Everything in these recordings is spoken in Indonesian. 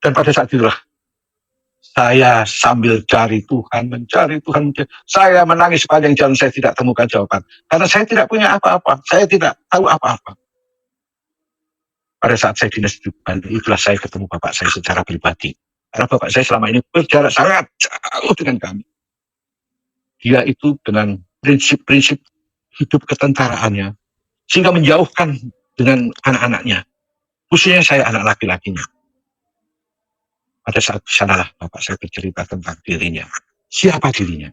Dan pada saat itulah saya sambil mencari Tuhan, saya menangis sepanjang jalan, saya tidak temukan jawaban. Karena saya tidak punya apa-apa, saya tidak tahu apa-apa. Pada saat saya dinas di Bali, itulah saya ketemu bapak saya secara pribadi. Karena bapak saya selama ini berjarak sangat jauh dengan kami. Dia itu dengan prinsip-prinsip hidup ketentaraannya, sehingga menjauhkan dengan anak-anaknya, khususnya saya anak laki-lakinya. Pada saat sanalah bapak saya bercerita tentang dirinya. Siapa dirinya?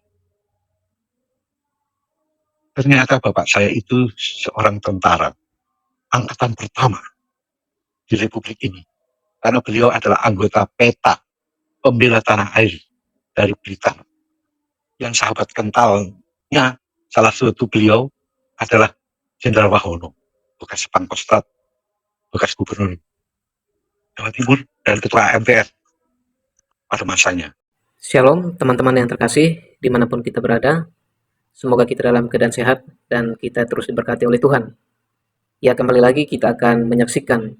Ternyata bapak saya itu seorang tentara angkatan pertama di Republik ini. Karena beliau adalah anggota PETA, pembela tanah air dari Blitar. Yang sahabat kentalnya, salah satu beliau adalah Jenderal Wahono, bekas Pangkostrat, bekas Gubernur Jawa Timur, dan Ketua MPR pada masanya. Shalom teman-teman yang terkasih, dimanapun kita berada. Semoga kita dalam keadaan sehat dan kita terus diberkati oleh Tuhan. Ya, kembali lagi kita akan menyaksikan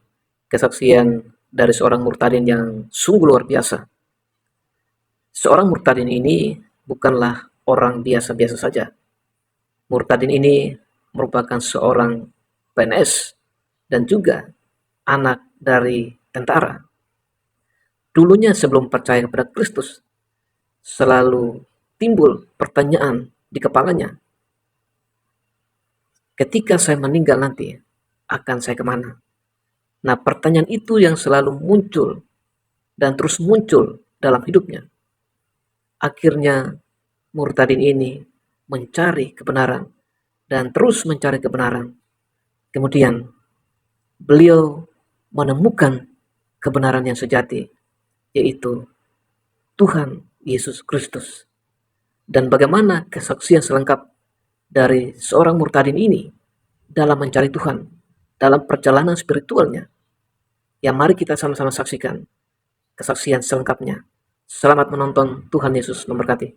kesaksian dari seorang murtadin yang sungguh luar biasa. Seorang murtadin ini bukanlah orang biasa-biasa saja. Murtadin ini merupakan seorang PNS dan juga anak dari tentara. Dulunya sebelum percaya kepada Kristus, selalu timbul pertanyaan di kepalanya. Ketika saya meninggal nanti, akan saya kemana? Nah, pertanyaan itu yang selalu muncul dan terus muncul dalam hidupnya. Akhirnya, murtadin ini mencari kebenaran dan terus mencari kebenaran. Kemudian, beliau menemukan kebenaran yang sejati, yaitu Tuhan Yesus Kristus. Dan bagaimana kesaksian selengkap dari seorang murtadin ini dalam mencari Tuhan, dalam perjalanan spiritualnya. Ya, mari kita sama-sama saksikan kesaksian selengkapnya. Selamat menonton, Tuhan Yesus memberkati.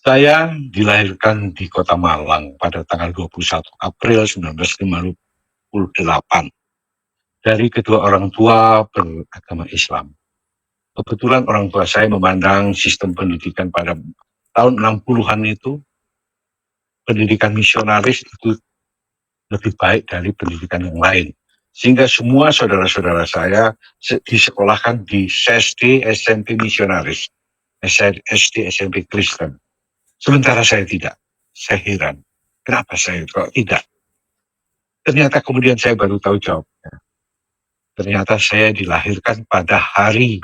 Saya dilahirkan di Kota Malang pada tanggal 21 April 1958 dari kedua orang tua beragama Islam. Kebetulan orang tua saya memandang sistem pendidikan pada tahun 60-an itu, pendidikan misionaris itu lebih baik dari pendidikan yang lain. Sehingga semua saudara-saudara saya disekolahkan di SD, SMP misionaris, SD, SMP Kristen. Sementara saya tidak. Saya heran. Kenapa saya kok tidak? Ternyata kemudian saya baru tahu jawabnya. Ternyata saya dilahirkan pada hari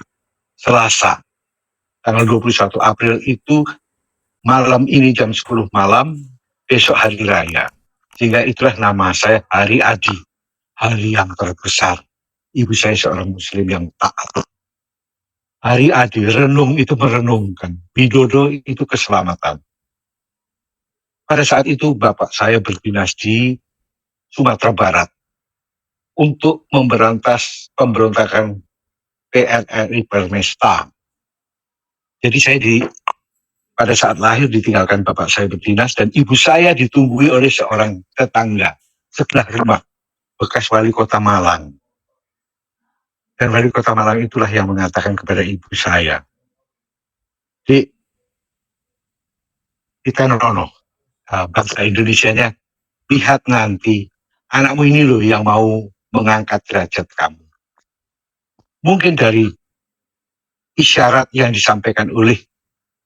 Selasa. Tanggal 21 April itu malam ini jam 10 malam, besok hari raya. Sehingga itulah nama saya Hari Adi. Hari yang terbesar. Ibu saya seorang muslim yang taat. Hari Adi, renung itu merenungkan. Widodo itu keselamatan. Pada saat itu bapak saya berdinas di Sumatera Barat untuk memberantas pemberontakan PNRI Permesta. Jadi saya pada saat lahir ditinggalkan bapak saya berdinas dan ibu saya ditunggui oleh seorang tetangga sebelah rumah, bekas wali kota Malang. Dan wali kota Malang itulah yang mengatakan kepada ibu saya, "Dik, kita nono, bangsa Indonesianya, lihat nanti anakmu ini loh yang mau mengangkat derajat kamu." Mungkin dari isyarat yang disampaikan oleh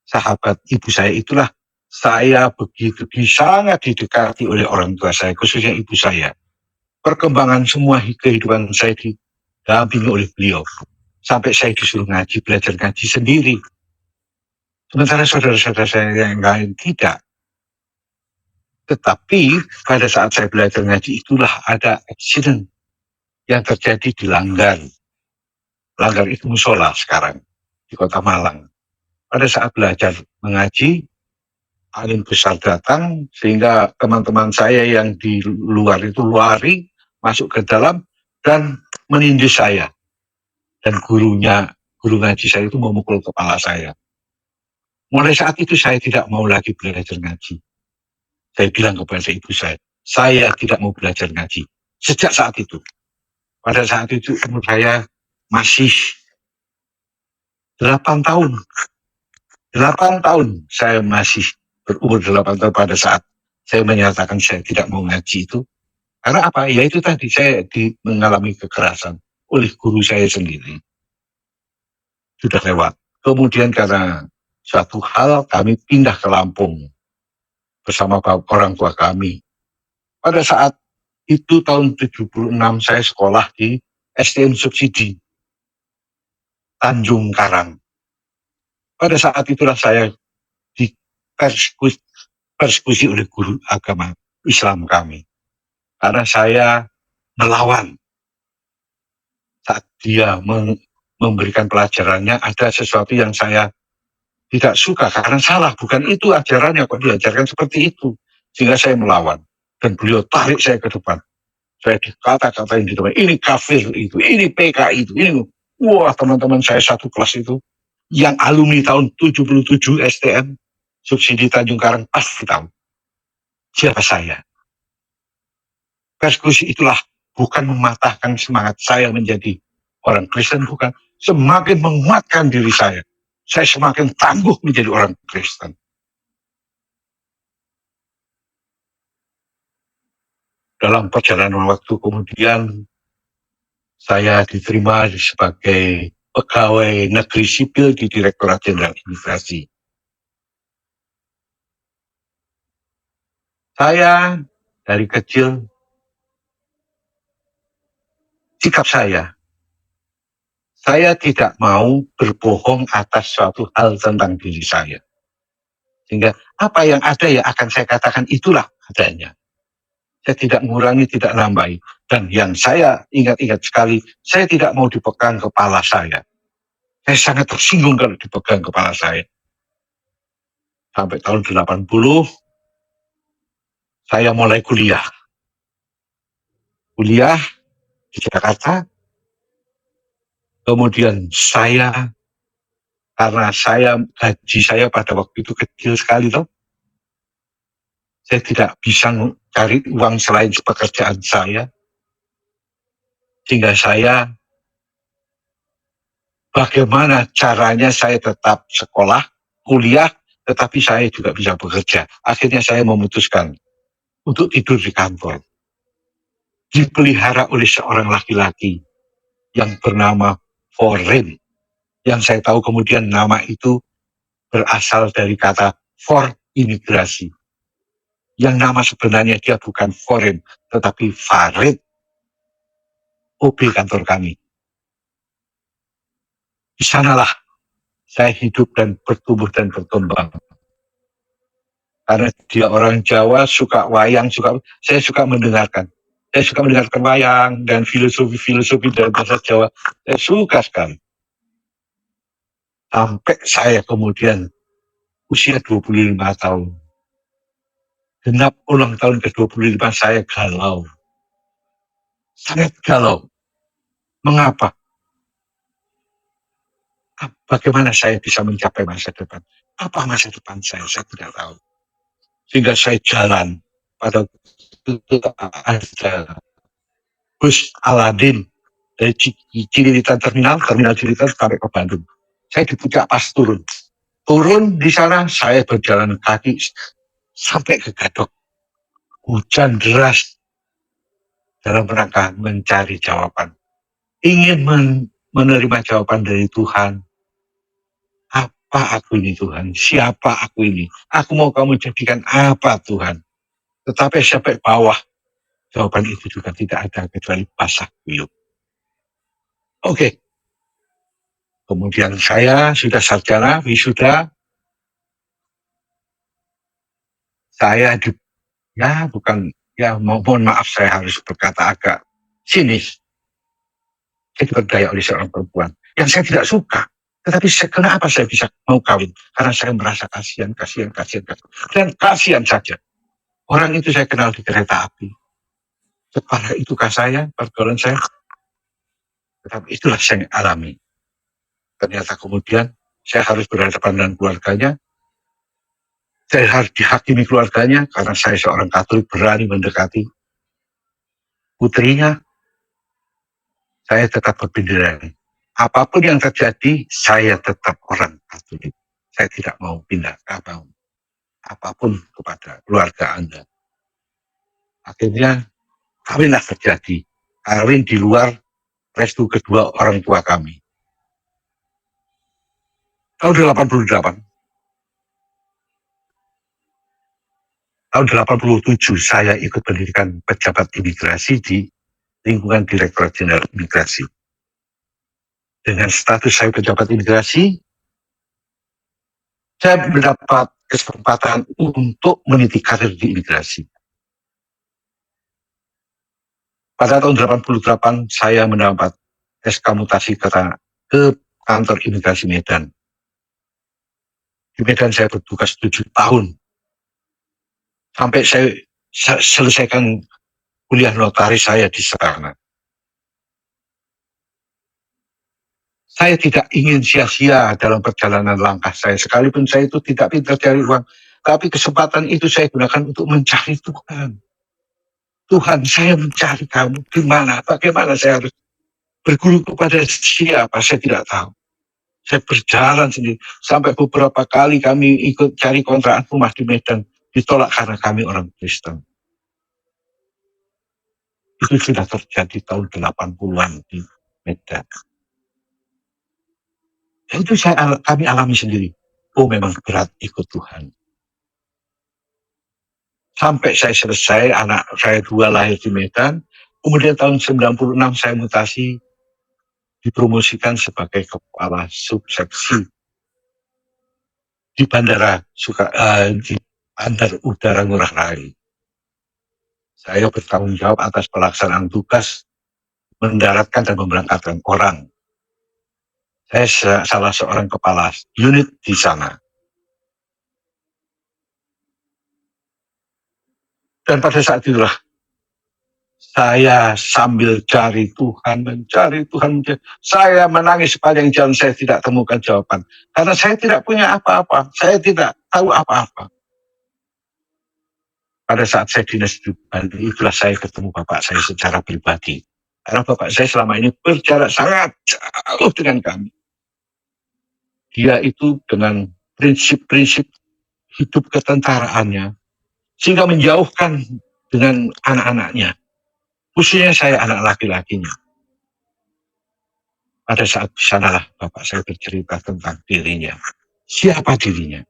sahabat ibu saya itulah saya begitu sangat didekati oleh orang tua saya, khususnya ibu saya. Perkembangan semua kehidupan saya didampingi oleh beliau. Sampai saya disuruh ngaji, belajar ngaji sendiri. Sementara saudara-saudara saya yang lain tidak. Tetapi pada saat saya belajar ngaji itulah ada accident yang terjadi di Langgar. Langgar itu musola sekarang di Kota Malang. Pada saat belajar mengaji, angin besar datang sehingga teman-teman saya yang di luar itu lari masuk ke dalam dan menindih saya. Dan guru ngaji saya itu memukul kepala saya. Mulai saat itu saya tidak mau lagi belajar ngaji. Saya bilang kepada ibu saya tidak mau belajar ngaji. Sejak saat itu. Pada saat itu umur saya masih 8 tahun. 8 tahun saya masih berumur 8 tahun pada saat saya menyatakan saya tidak mau ngaji itu. Karena apa? Ya itu tadi saya mengalami kekerasan oleh guru saya sendiri. Sudah lewat. Kemudian karena suatu hal kami pindah ke Lampung bersama orang tua kami. Pada saat itu tahun 76 saya sekolah di STM Subsidi Tanjung Karang. Pada saat itulah saya dipersekusi oleh guru agama Islam kami. Karena saya melawan saat dia memberikan pelajarannya, ada sesuatu yang saya tidak suka karena salah, bukan itu ajarannya kok diajarkan seperti itu, sehingga saya melawan dan beliau tarik saya ke depan. Saya dikata-katain di depan, ini kafir itu, ini PKI itu, ini wah teman-teman saya satu kelas itu yang alumni tahun 77 STM Subsidi Tanjung Karang pasti tahu siapa saya. Persekusi itulah bukan mematahkan semangat saya menjadi orang Kristen, bukan. Semakin menguatkan diri saya. Saya semakin tangguh menjadi orang Kristen. Dalam perjalanan waktu kemudian, saya diterima sebagai pegawai negeri sipil di Direktorat Jenderal Imigrasi. Saya dari kecil, sikap saya tidak mau berbohong atas suatu hal tentang diri saya. Sehingga apa yang ada ya akan saya katakan itulah adanya. Saya tidak mengurangi, tidak nambahi. Dan yang saya ingat-ingat sekali, saya tidak mau dipegang kepala saya. Saya sangat tersinggung kalau dipegang kepala saya. Sampai tahun 80, saya mulai kuliah. Kuliah di Jakarta. Kemudian karena gaji saya pada waktu itu kecil sekali toh, saya tidak bisa cari uang selain pekerjaan saya. Sehingga saya, bagaimana caranya saya tetap sekolah, kuliah, tetapi saya juga bisa bekerja. Akhirnya saya memutuskan untuk tidur di kantor. Dipelihara oleh seorang laki-laki yang bernama Foreign. Yang saya tahu kemudian nama itu berasal dari kata for imigrasi. Yang nama sebenarnya dia bukan Foreign, tetapi Farid, OB kantor kami. Di sanalah saya hidup dan bertumbuh dan berkembang. Karena dia orang Jawa, suka wayang, saya suka mendengarkan. Saya suka mendengarkan wayang dan filosofi dari bahasa Jawa. Saya suka sekali. Sampai saya kemudian usia 25 tahun. Genap ulang tahun ke-25 saya galau. Sangat galau. Mengapa? Bagaimana saya bisa mencapai masa depan? Apa masa depan saya tidak tahu. Sehingga saya jalan pada ada bus Aladin dari Cililitan terminal Cililitan sampai ke Bandung. Saya di puncak pas turun di sana saya berjalan kaki sampai ke Gadok. Hujan deras dalam rangka mencari jawaban. Ingin menerima jawaban dari Tuhan. Apa aku ini Tuhan? Siapa aku ini? Aku mau kamu jadikan apa Tuhan? Tetapi sampai bawah jawaban itu juga tidak ada kecuali basah kuyup. Oke. Kemudian saya sudah sarjana, wisuda. Saya mohon maaf saya harus berkata agak sinis. Saya diperdaya oleh seorang perempuan yang saya tidak suka. Tetapi kenapa saya bisa mau kawin? Karena saya merasa kasihan. Dan kasihan saja. Orang itu saya kenal di kereta api. Separah itukah saya, pergaulan saya? Tetapi itulah yang saya alami. Ternyata kemudian saya harus berhadapan dengan keluarganya. Saya harus dihakimi keluarganya karena saya seorang Katolik berani mendekati putrinya. Saya tetap berpindah. Apapun yang terjadi, saya tetap orang Katolik. Saya tidak mau pindah apapun kepada keluarga Anda. Akhirnya kawinlah terjadi. Kawin di luar restu kedua orang tua kami. Tahun 88. Tahun 87 saya ikut pendidikan pejabat imigrasi di lingkungan Direktorat Jenderal Imigrasi. Dengan status saya pejabat imigrasi, saya mendapat kesempatan untuk meniti karir di imigrasi. Pada tahun 88 saya mendapat SK mutasi ke kantor imigrasi Medan. Di Medan saya bertugas 7 tahun. Sampai saya selesaikan kuliah notaris saya di sana. Saya tidak ingin sia-sia dalam perjalanan langkah saya. Sekalipun saya itu tidak pintar cari uang. Tapi kesempatan itu saya gunakan untuk mencari Tuhan. Tuhan, saya mencari kamu. Gimana? Bagaimana saya harus berguru kepada siapa? Saya tidak tahu. Saya berjalan sendiri. Sampai beberapa kali kami ikut cari kontrakan rumah di Medan. Ditolak karena kami orang Kristen. Itu sudah terjadi tahun 80-an di Medan. Itu kami alami sendiri. Oh, memang berat ikut Tuhan. Sampai saya selesai, anak saya 2 lahir di Medan. Kemudian tahun 96 saya mutasi, dipromosikan sebagai kepala subseksi di Bandara di Bandar Udara Ngurah Rai. Saya bertanggung jawab atas pelaksanaan tugas mendaratkan dan memberangkatkan orang. Saya salah seorang kepala unit di sana. Dan pada saat itulah saya sambil cari Tuhan, mencari Tuhan. Saya menangis sepanjang jalan, saya tidak temukan jawaban. Karena saya tidak punya apa-apa, saya tidak tahu apa-apa. Pada saat saya dinas di Bali, itulah saya ketemu bapak saya secara pribadi. Karena bapak saya selama ini berjarak sangat jauh dengan kami. Dia itu dengan prinsip-prinsip hidup ketentaraannya, sehingga menjauhkan dengan anak-anaknya. Khususnya saya anak laki-lakinya. Pada saat di sanalah bapak saya bercerita tentang dirinya. Siapa dirinya?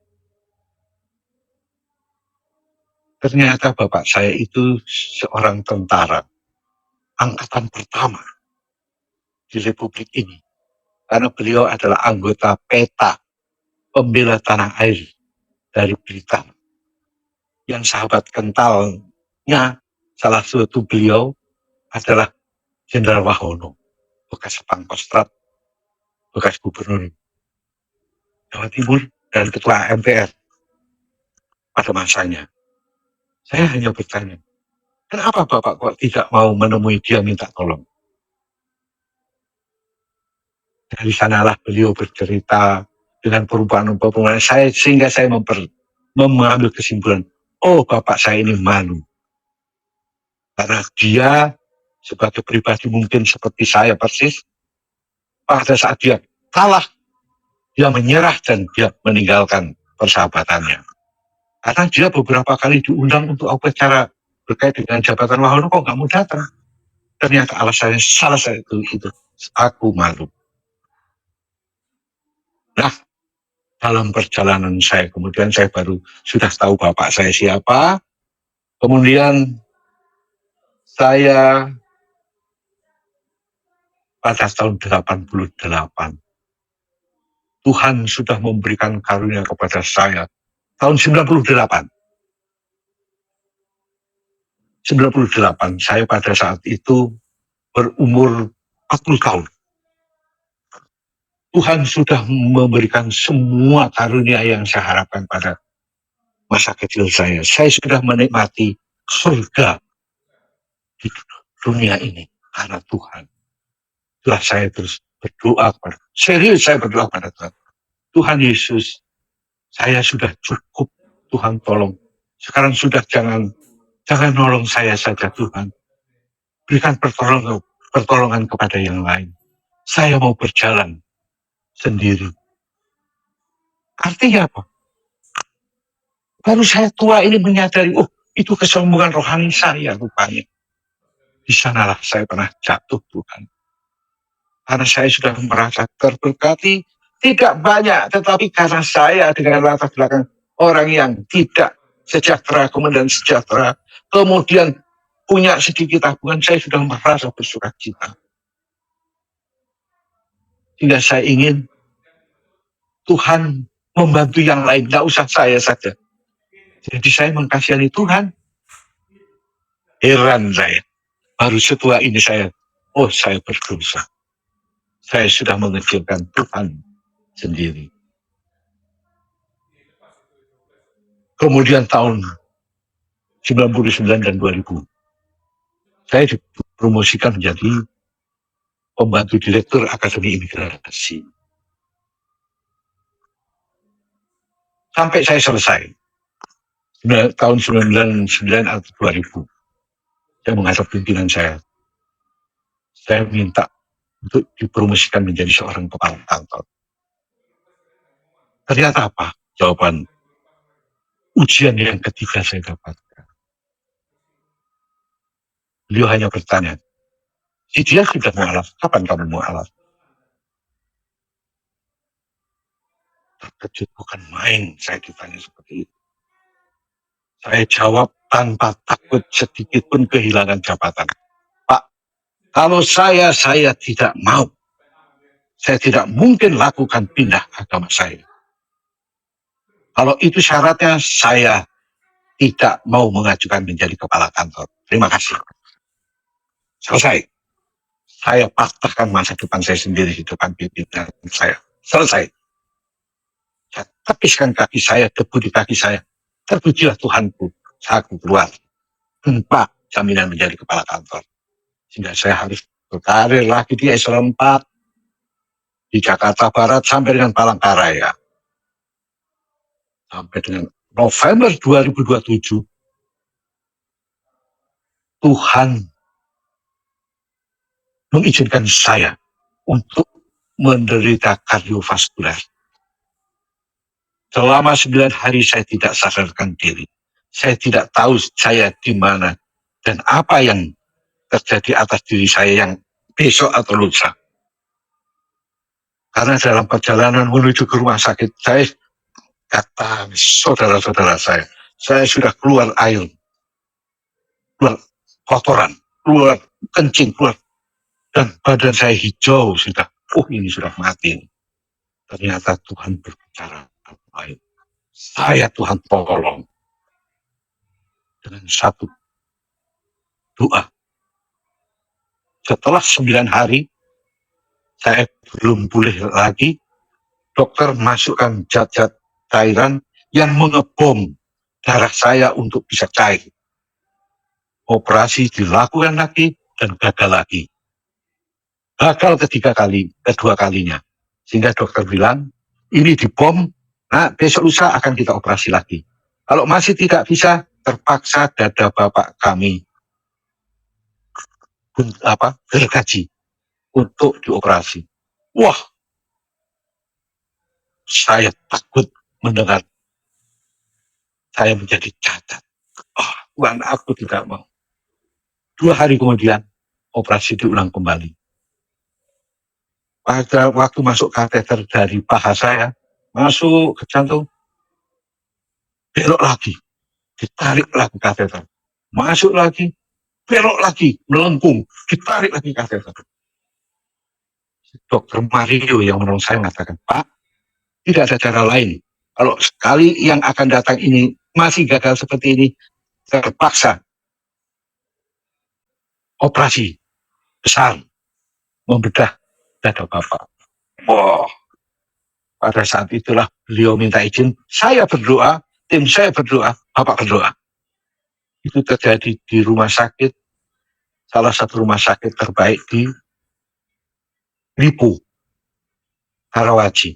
Ternyata bapak saya itu seorang tentara angkatan pertama di Republik ini. Karena beliau adalah anggota PETA, pembela tanah air dari Blitar. Yang sahabat kentalnya, salah satu beliau adalah Jenderal Wahono, bekas Pangkostrat, bekas Gubernur Jawa Timur, dan Ketua MPR pada masanya. Saya hanya bertanya, kenapa Bapak kok tidak mau menemui dia minta tolong? Dari sanalah beliau bercerita dengan perubahan-perubahan saya, sehingga saya mengambil kesimpulan, oh Bapak saya ini malu. Karena dia sebagai pribadi mungkin seperti saya persis, pada saat dia kalah, dia menyerah dan dia meninggalkan persahabatannya. Karena dia beberapa kali diundang untuk upacara berkait dengan jabatan Wahono, kok nggak mau datang. Ternyata alasannya salah saya itu aku malu. Nah, dalam perjalanan saya kemudian saya baru sudah tahu bapak saya siapa. Kemudian saya pada tahun 88 Tuhan sudah memberikan karunia kepada saya. Tahun 98 saya pada saat itu berumur 40 tahun. Tuhan sudah memberikan semua karunia yang saya harapkan pada masa kecil saya. Saya sudah menikmati surga di dunia ini karena Tuhan. Itulah saya terus berdoa kepada, serius saya berdoa pada Tuhan. Tuhan Yesus, saya sudah cukup Tuhan tolong. Sekarang sudah jangan nolong saya saja Tuhan. Berikan pertolongan kepada yang lain. Saya mau berjalan sendiri. Artinya apa? Baru saya tua ini menyadari, oh itu kesombongan rohani saya rupanya. Di sanalah saya pernah jatuh Tuhan. Karena saya sudah merasa terberkati, tidak banyak, tetapi karena saya dengan latar belakang orang yang tidak sejahtera, kemudian sejahtera, kemudian punya sedikit tabungan, saya sudah merasa bersukacita. Sehingga saya ingin Tuhan membantu yang lain, tidak usah saya saja. Jadi saya mengkasihani Tuhan. Heran saya. Baru setua ini saya berdosa. Saya sudah mengecilkan Tuhan sendiri. Kemudian tahun 99 dan 2000, saya dipromosikan menjadi pembantu direktur Akademi Imigrasi. Sampai saya selesai. Tahun 99 atau 2000. Saya menghadap pimpinan saya. Saya minta untuk dipromosikan menjadi seorang kepala kantor. Ternyata apa? Jawaban ujian yang ketiga saya dapatkan. Beliau hanya bertanya, si dia sudah mualaf, kapan kamu mualaf? Terkejut bukan main, saya ditanya seperti itu. Saya jawab tanpa takut sedikit pun kehilangan jabatan. Pak, kalau saya tidak mau. Saya tidak mungkin lakukan pindah agama saya. Kalau itu syaratnya, saya tidak mau mengajukan menjadi kepala kantor. Terima kasih. Selesai. Saya patahkan masa depan saya sendiri di depan pimpinan saya. Selesai. Saya tepiskan kaki saya, debu di kaki saya. Terpujilah Tuhanku, saya keluar tanpa jaminan menjadi kepala kantor. Sehingga saya harus berkarir lagi di eselon 4 di Jakarta Barat sampai dengan Palangkaraya. Sampai dengan November 2027, Tuhan mengizinkan saya untuk menderita kardiovaskular. Selama 9 hari saya tidak sadarkan diri. Saya tidak tahu saya di mana dan apa yang terjadi atas diri saya yang besok atau lusa. Karena dalam perjalanan menuju ke rumah sakit, saya kata saudara-saudara saya sudah keluar air, keluar kotoran, keluar kencing, keluar. Dan badan saya hijau sudah. Ini sudah mati. Ternyata Tuhan berbicara lain. Saya Tuhan tolong dengan satu doa. Setelah 9 hari, saya belum pulih lagi. Dokter masukkan zat-zat cairan yang mengebom darah saya untuk bisa cair. Operasi dilakukan lagi dan gagal lagi. Gagal kedua kalinya. Sehingga dokter bilang, ini dibom, nah besok lusa akan kita operasi lagi. Kalau masih tidak bisa, terpaksa dada bapak kami gergaji untuk dioperasi. Wah, saya takut mendengar saya menjadi cacat. Tuhan, aku tidak mau. 2 hari kemudian, operasi diulang kembali. Pada waktu masuk kateter dari paha saya, masuk ke jantung, belok lagi, ditarik lagi kateter. Masuk lagi, belok lagi, melengkung, ditarik lagi kateter. Dokter Mario yang menolong saya mengatakan, Pak, tidak ada cara lain. Kalau sekali yang akan datang ini masih gagal seperti ini, terpaksa operasi besar membedah dada bapak. Pada saat itulah beliau minta izin, saya berdoa, tim saya berdoa, bapak berdoa. Itu terjadi di rumah sakit, salah satu rumah sakit terbaik di Lipo, Karawaci.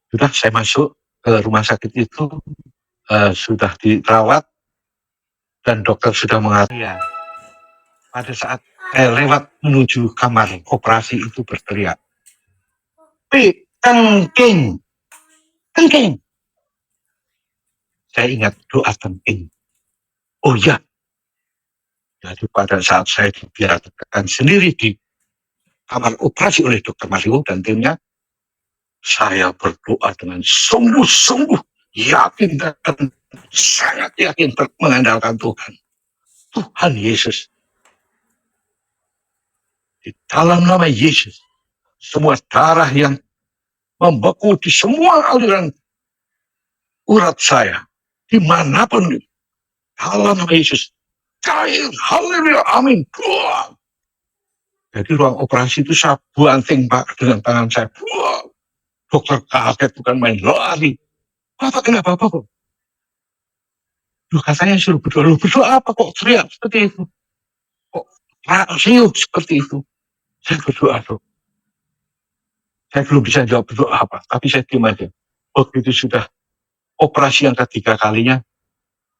Sudah saya masuk, ke rumah sakit itu sudah dirawat dan dokter sudah mengatakan ya, pada saat saya lewat menuju kamar operasi itu berteriak, "Pi, tengking, tengking." Saya ingat doa tengking. Oh ya, jadi pada saat saya dibiarkan sendiri di kamar operasi oleh Dr. Mario dan timnya, saya berdoa dengan sungguh-sungguh yakin dan sangat yakin mengandalkan Tuhan. Tuhan Yesus. Di dalam nama Yesus, semua darah yang membeku di semua aliran urat saya, dimanapun, dalam nama Yesus, cair, haleluya, amin. Buang. Jadi ruang operasi itu saya banting Pak dengan tangan saya. Buang. Dokter kaget, bukan main lari. Bapak kenapa Bapak? Loh, katanya suruh berdoa. Loh, berdoa apa kok teriak seperti itu? Kok siup seperti itu? Saya berdoa, Dok. Saya belum bisa jawab berdoa apa, tapi saya diam aja. Waktu itu sudah operasi yang ketiga kalinya,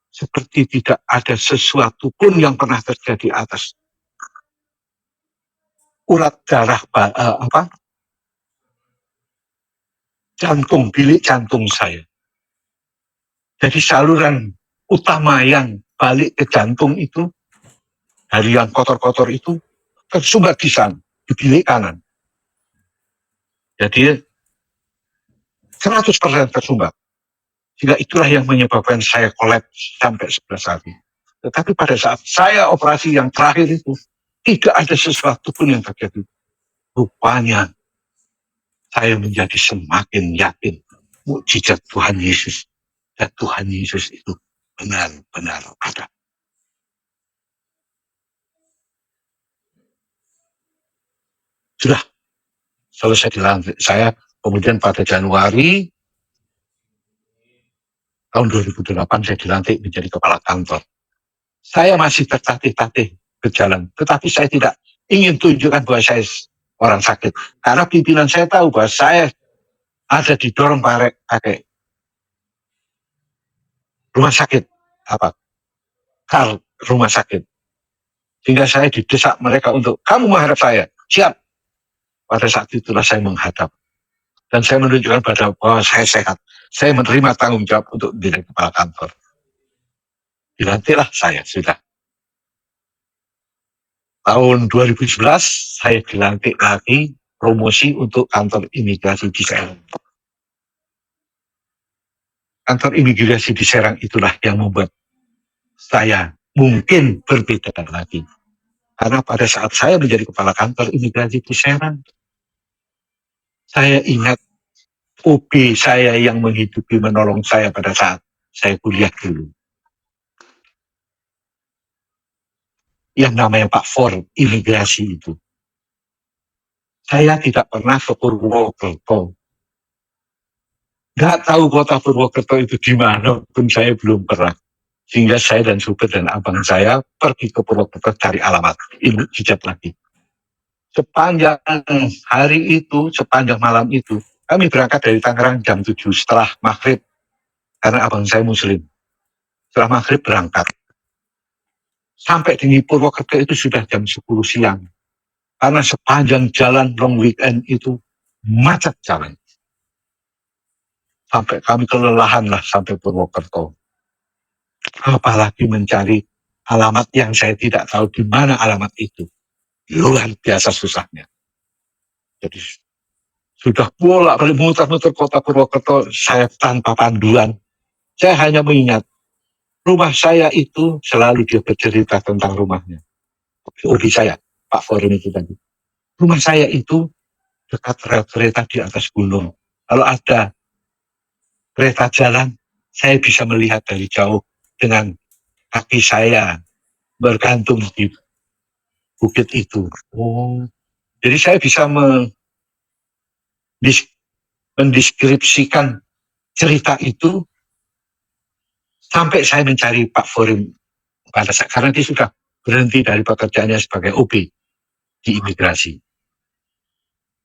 seperti tidak ada sesuatu pun yang pernah terjadi atas urat darah jantung, bilik jantung saya. Jadi saluran utama yang balik ke jantung itu, dari yang kotor-kotor itu, tersumbat di sana, di bilik kanan. Jadi 100% tersumbat. Sehingga itulah yang menyebabkan saya kolaps sampai 11 hari. Tetapi pada saat saya operasi yang terakhir itu, tidak ada sesuatu pun yang terjadi. Rupanya saya menjadi semakin yakin mukjizat Tuhan Yesus. Dan Tuhan Yesus itu benar-benar ada. Sudah selesai dilantik. Saya kemudian pada Januari tahun 2008 saya dilantik menjadi kepala kantor. Saya masih tertatih-tatih berjalan, tetapi saya tidak ingin tunjukkan bahwa saya orang sakit. Karena pimpinan saya tahu bahwa saya ada didorong pakai rumah sakit, rumah sakit. Sehingga saya didesak mereka untuk, kamu menghadap saya, siap. Pada saat itulah saya menghadap. Dan saya menunjukkan bahwa saya sehat. Saya menerima tanggung jawab untuk menjadi kepala kantor. Dilantiklah saya sudah. Tahun 2011 saya dilantik lagi promosi untuk kantor imigrasi di Serang. Kantor imigrasi di Serang itulah yang membuat saya mungkin berbeda lagi. Karena pada saat saya menjadi kepala kantor imigrasi di Serang, saya ingat OB saya yang menghidupi menolong saya pada saat saya kuliah dulu. Yang namanya Pak Ford, imigrasi itu. Saya tidak pernah ke Purwokerto. Nggak tahu kota Purwokerto itu di mana pun saya belum pernah. Sehingga saya dan supir dan abang saya pergi ke Purwokerto cari alamat. Ibu hijab lagi. Sepanjang hari itu, sepanjang malam itu, kami berangkat dari Tangerang jam 7 setelah maghrib. Karena abang saya muslim. Setelah maghrib berangkat. Sampai di Purwokerto itu sudah jam 10 siang. Karena sepanjang jalan long weekend itu macet jalan. Sampai kami kelelahan lah sampai Purwokerto. Apalagi mencari alamat yang saya tidak tahu di mana alamat itu. Luar biasa susahnya. Jadi sudah bolak-balik muter-muter kota Purwokerto, saya tanpa panduan. Saya hanya mengingat rumah saya itu selalu dia bercerita tentang rumahnya. Hobi saya, Pak Forum itu tadi. Rumah saya itu dekat rel kereta di atas gunung. Kalau ada kereta jalan, saya bisa melihat dari jauh dengan kaki saya bergantung di bukit itu. Oh, jadi saya bisa mendeskripsikan cerita itu sampai saya mencari Pak Forum pada saat, karena dia sudah berhenti dari pekerjaannya sebagai OB di imigrasi.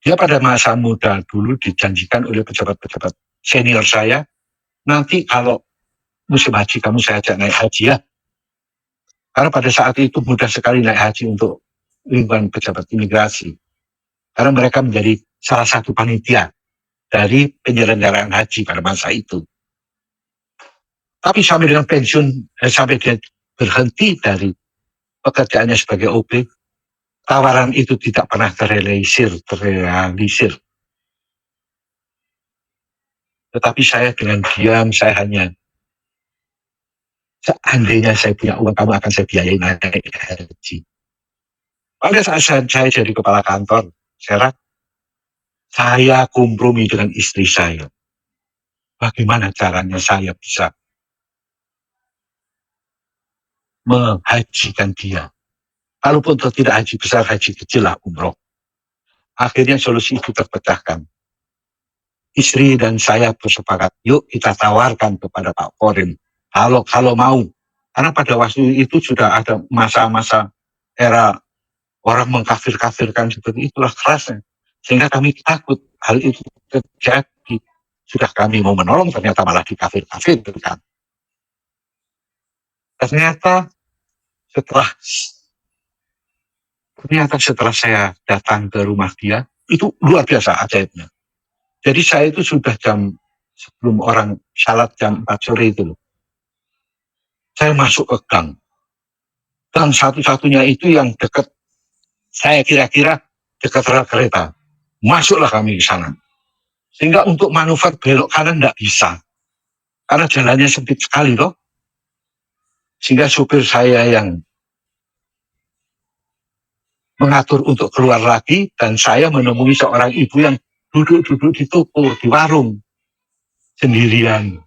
Dia pada masa muda dulu dijanjikan oleh pejabat-pejabat senior saya nanti kalau musim haji kamu saya ajak naik haji ya. Karena pada saat itu mudah sekali naik haji untuk lingkungan pejabat imigrasi. Karena mereka menjadi salah satu panitia dari penyelenggaraan haji pada masa itu. Tapi sampai dengan pensiun, sampai dia berhenti dari pekerjaannya sebagai OB, tawaran itu tidak pernah terrealisir. Tetapi saya dengan diam, saya hanya, seandainya saya punya uang, kamu akan saya biayai naik haji. Pada saat saya jadi kepala kantor, saya kompromi dengan istri saya. Bagaimana caranya saya bisa menghajikan dia? Kalaupun tidak haji besar, haji kecil lah, umroh. Akhirnya solusi itu terpecahkan. Istri dan saya bersepakat, yuk kita tawarkan kepada Pak Forim, kalau mau. Karena pada waktu itu sudah ada masa-masa era orang mengkafir-kafirkan seperti itulah kerasnya. Sehingga kami takut hal itu terjadi. Sudah kami mau menolong, ternyata malah dikafir-kafirkan. Ternyata setelah saya datang ke rumah dia, itu luar biasa ajaibnya. Jadi saya itu sudah sebelum orang salat jam 4 sore itu loh. Saya masuk ke gang. Gang satu-satunya itu yang dekat, saya kira-kira dekat rel kereta. Masuklah kami ke sana. Sehingga untuk manuver belok kanan tidak bisa. Karena jalannya sempit sekali loh. Sehingga supir saya yang mengatur untuk keluar lagi, dan saya menemui seorang ibu yang duduk-duduk di toko, di warung, sendirian.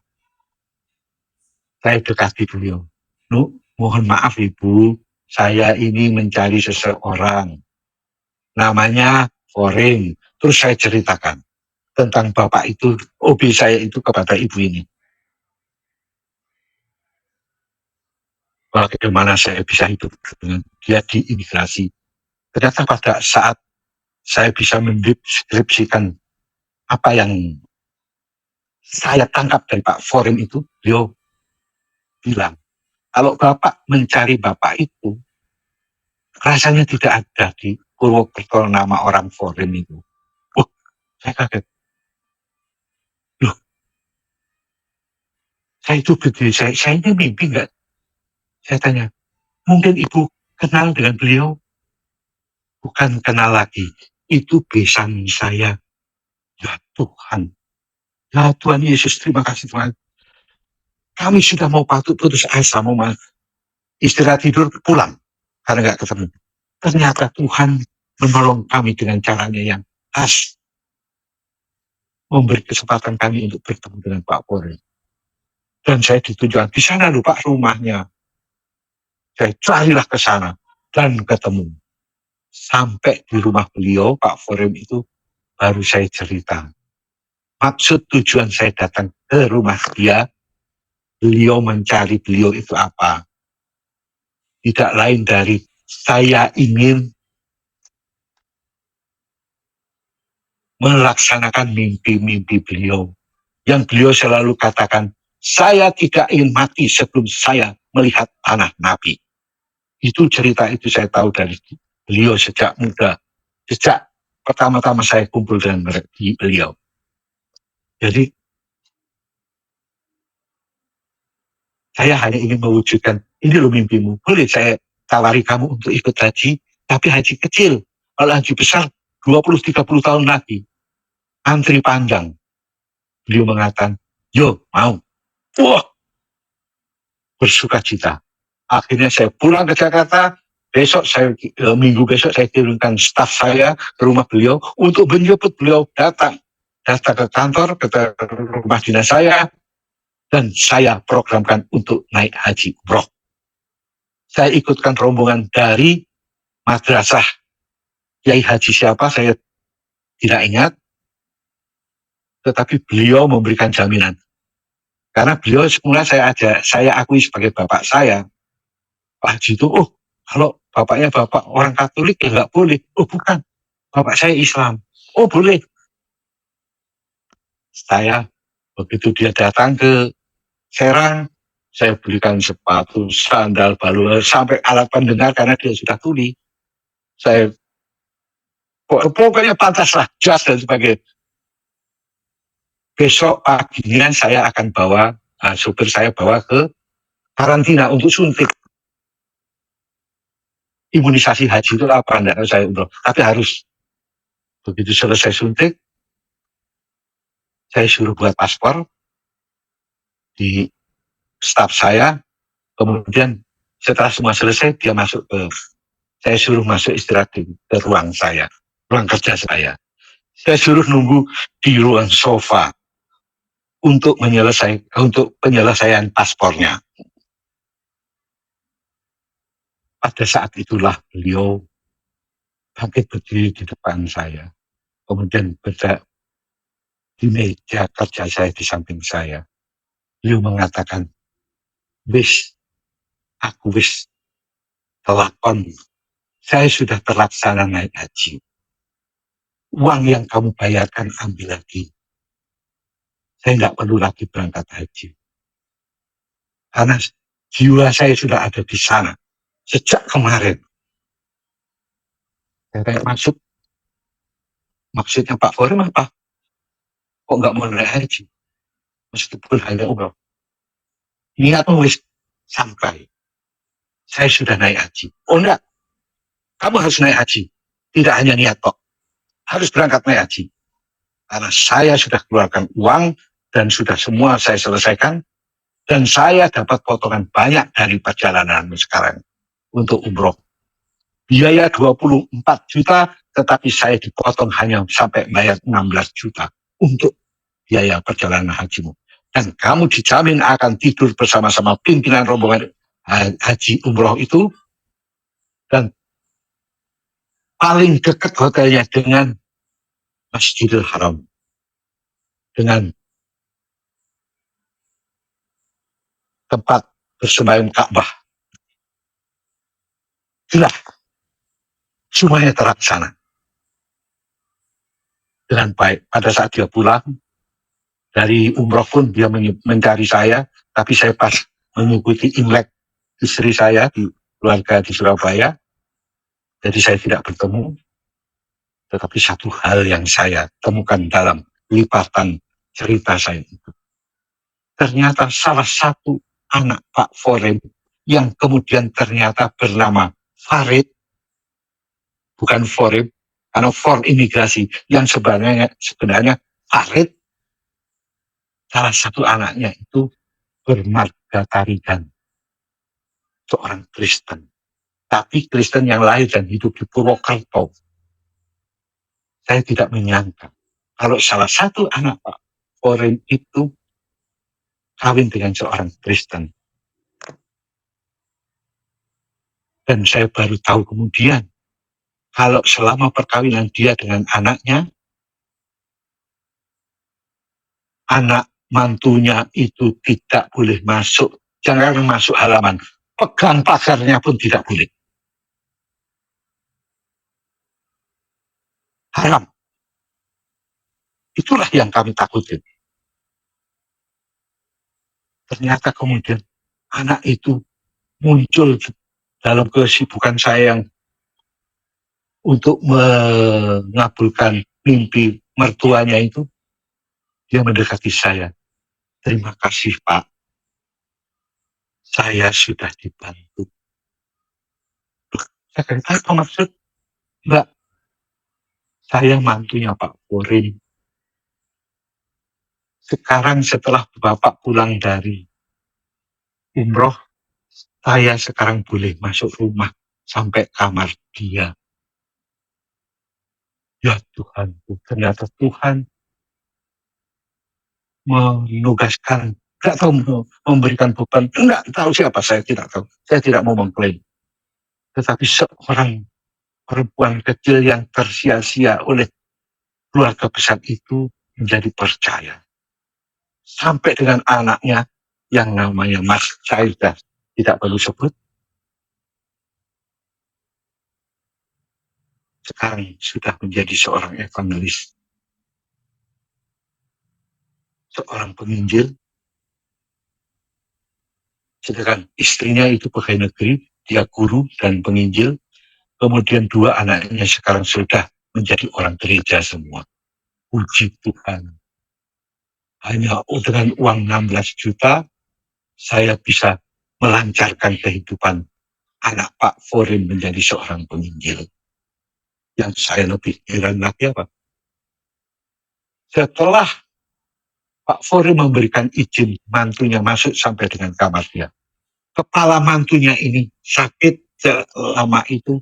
Saya dekati beliau. Mohon maaf ibu, saya ini mencari seseorang. Namanya Forim. Terus saya ceritakan tentang bapak itu, OB saya itu kepada ibu ini. Bagaimana saya bisa hidup dengan dia di imigrasi. Ternyata pada saat saya bisa mendeskripsikan apa yang saya tangkap dari Pak Forim itu, beliau bilang, kalau Bapak mencari Bapak itu, rasanya tidak ada di Purwokerto nama orang Forim itu. Saya kaget. Loh, saya itu berdiri, saya ini mimpi nggak? Saya tanya, mungkin Ibu kenal dengan beliau? Bukan kenal lagi, itu besan saya. Ya Tuhan, ya Tuhan Yesus, terima kasih Tuhan. Kami sudah mau putus asa, mau istirahat tidur, pulang karena nggak ketemu. Ternyata Tuhan menolong kami dengan caranya yang khas, memberi kesempatan kami untuk bertemu dengan Pak Polri. Dan saya ditunjukkan di sana loh Pak rumahnya. Saya carilah ke sana dan ketemu. Sampai di rumah beliau, Pak Forim itu, baru saya cerita. Maksud tujuan saya datang ke rumah dia, beliau mencari beliau itu apa? Tidak lain dari saya ingin melaksanakan mimpi-mimpi beliau. Yang beliau selalu katakan, saya tidak ingin mati sebelum saya melihat tanah Nabi. Itu cerita itu saya tahu dari beliau sejak muda. Sejak pertama-tama saya kumpul dengan beliau. Jadi, saya hanya ingin mewujudkan, ini loh mimpimu. Boleh saya tawari kamu untuk ikut haji, tapi haji kecil. Kalau haji besar, 20-30 tahun lagi. Antri panjang. Beliau mengatakan, yo mau. Wah, bersuka cita. Akhirnya saya pulang ke Jakarta. Minggu besok saya kirimkan staf saya ke rumah beliau untuk menjemput beliau datang ke kantor, ke rumah dinas saya, dan saya programkan untuk naik haji umroh. Saya ikutkan rombongan dari madrasah Kiai Haji siapa saya tidak ingat, tetapi beliau memberikan jaminan. Karena beliau semula saya akui sebagai bapak saya. Pak Haji itu, kalau bapaknya bapak orang Katolik ya nggak boleh. Bukan, bapak saya Islam. Boleh. Saya Begitu dia datang ke Serang, saya belikan sepatu, sandal, balung, sampai alat pendengar karena dia sudah tuli. Saya pokoknya pantaslah, jas dan sebagainya. Besok paginya saya akan bawa, supir saya bawa ke karantina untuk suntik. Imunisasi haji itu apa? Enggak tahu saya umroh. Tapi harus. Begitu selesai suntik, saya suruh buat paspor di staf saya. Kemudian setelah semua selesai, dia masuk ke, saya suruh masuk istirahat ke ruang saya, ruang kerja saya. Saya suruh nunggu di ruang sofa untuk penyelesaian paspornya. Pada saat itulah beliau bangkit berdiri di depan saya. Kemudian di meja kerja saya di samping saya. Beliau mengatakan, wis, aku wis telakon. Saya sudah terlaksana naik haji. Uang yang kamu bayarkan ambil lagi. Saya tidak perlu lagi berangkat haji. Karena jiwa saya sudah ada di sana. Sejak kemarin. Saya masuk. Maksudnya Pak Forum apa? Kok nggak mau naik haji? Meskipun hanya umroh. Niatmu wis sampai. Saya sudah naik haji. Oh enggak, kamu harus naik haji. Tidak hanya niat kok. Harus berangkat naik haji. Karena saya sudah keluarkan uang dan sudah semua saya selesaikan. Dan saya dapat potongan banyak dari perjalananmu sekarang untuk umroh. Biaya 24 juta, tetapi saya dipotong hanya sampai bayar 16 juta untuk biaya perjalanan hajimu. Dan kamu dijamin akan tidur bersama-sama pimpinan rombongan haji umroh itu, dan paling dekat hotelnya dengan Masjidil Haram, dengan tempat bersembahyang Ka'bah. Sudah, semuanya terlaksana dengan baik. Pada saat dia pulang dari umroh pun dia mencari saya, tapi saya pas mengikuti Imlek istri saya di keluarga di Surabaya, jadi saya tidak bertemu. Tetapi satu hal yang saya temukan dalam lipatan cerita saya itu, ternyata salah satu anak Pak Forem yang kemudian ternyata bernama Farid, bukan Forem, karena For imigrasi, yang sebenarnya Farid, salah satu anaknya itu bermarga Tarigan, seorang Kristen. Tapi Kristen yang lahir dan hidup di Purwokerto. Saya tidak menyangka kalau salah satu anak Pak Forem itu kawin dengan seorang Kristen. Dan saya baru tahu kemudian, kalau selama perkawinan dia dengan anaknya, anak mantunya itu tidak boleh masuk, jangan masuk halaman, pegang pagarnya pun tidak boleh. Haram. Itulah yang kami takutin. Ternyata kemudian anak itu muncul dalam kesibukan saya yang untuk mengabulkan mimpi mertuanya itu. Dia mendekati saya. Terima kasih Pak, saya sudah dibantu. Saya kata, apa maksud? Mbak, saya mantunya Pak Forin. Sekarang setelah Bapak pulang dari umroh, saya sekarang boleh masuk rumah sampai kamar dia. Ya Tuhan, ternyata Tuhan menugaskan, tidak tahu memberikan beban, tidak tahu siapa, saya tidak tahu. Saya tidak mau mengklaim. Tetapi seorang perempuan kecil yang tersia-sia oleh keluarga besar itu menjadi percaya. Sampai dengan anaknya yang namanya Mas Caidah, tidak perlu sebut, sekarang sudah menjadi seorang evangelis. seorang penginjil, sedangkan istrinya itu pegawai negeri, dia guru dan penginjil, kemudian dua anaknya sekarang sudah menjadi orang gereja semua. Puji Tuhan. Hanya dengan uang 16 juta, saya bisa melancarkan kehidupan anak Pak Forin menjadi seorang penginjil. Yang saya lebih heran lagi apa? Setelah Pak Forin memberikan izin mantunya masuk sampai dengan kamar dia, kepala mantunya ini sakit selama itu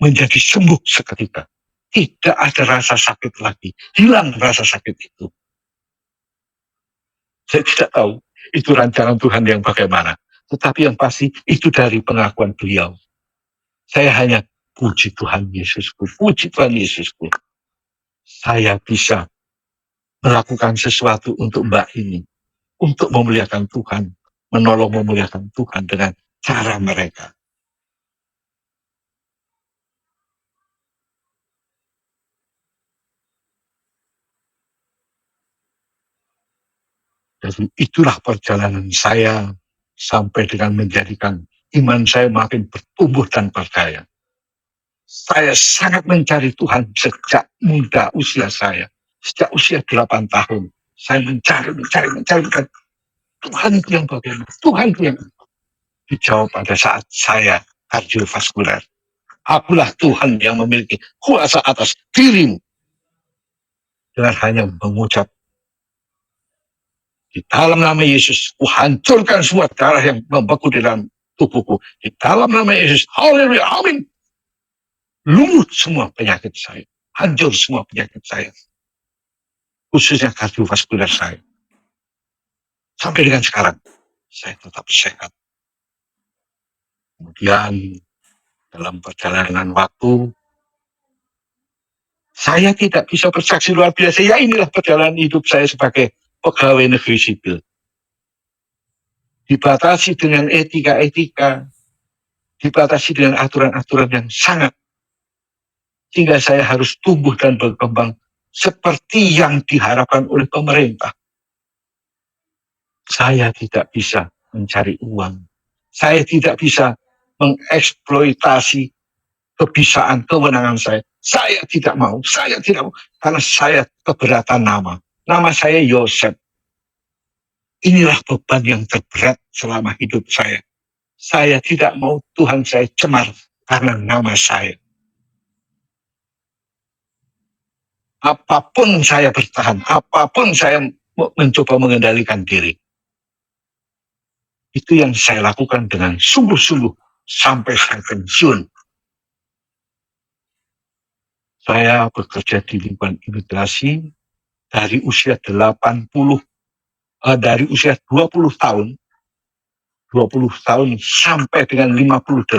menjadi sembuh seketika. Tidak ada rasa sakit lagi. Hilang rasa sakit itu. Saya tidak tahu itu rancangan Tuhan yang bagaimana. Tetapi yang pasti itu dari pengakuan beliau. Saya hanya puji Tuhan Yesusku, puji Tuhan Yesusku. Saya bisa melakukan sesuatu untuk Mbak ini. Untuk memuliakan Tuhan. Menolong memuliakan Tuhan dengan cara mereka. Jadi itulah perjalanan saya sampai dengan menjadikan iman saya makin bertumbuh dan percaya. Saya sangat mencari Tuhan sejak muda usia saya. Sejak usia 8 tahun. Saya mencari. Tuhan itu yang bagaimana? Tuhan itu yang dijawab pada saat saya kardiovaskuler. Akulah Tuhan yang memiliki kuasa atas dirimu. Dengan hanya mengucap di dalam nama Yesus, kuhancurkan semua darah yang membeku di dalam tubuhku. Di dalam nama Yesus, haleluya, amin. Lumut semua penyakit saya. Hancur semua penyakit saya. Khususnya kardiovaskuler saya. Sampai dengan sekarang, saya tetap sehat. Kemudian, dalam perjalanan waktu, saya tidak bisa bersaksi luar biasa. Ya inilah perjalanan hidup saya sebagai pegawai negeri sipil. Dibatasi dengan etika-etika, dibatasi dengan aturan-aturan yang sangat, sehingga saya harus tumbuh dan berkembang seperti yang diharapkan oleh pemerintah. Saya tidak bisa mencari uang. Saya tidak bisa mengeksploitasi kebisaan, kewenangan saya. Saya tidak mau, karena saya keberatan nama. Nama saya Yosef. Inilah beban yang terberat selama hidup saya. Saya tidak mau Tuhan saya cemar karena nama saya. Apapun saya bertahan, apapun saya mencoba mengendalikan diri. Itu yang saya lakukan dengan sungguh-sungguh sampai saya pensiun. Saya bekerja di lingkungan imigrasi dari usia 80, dari usia 20 tahun, 20 tahun sampai dengan 58.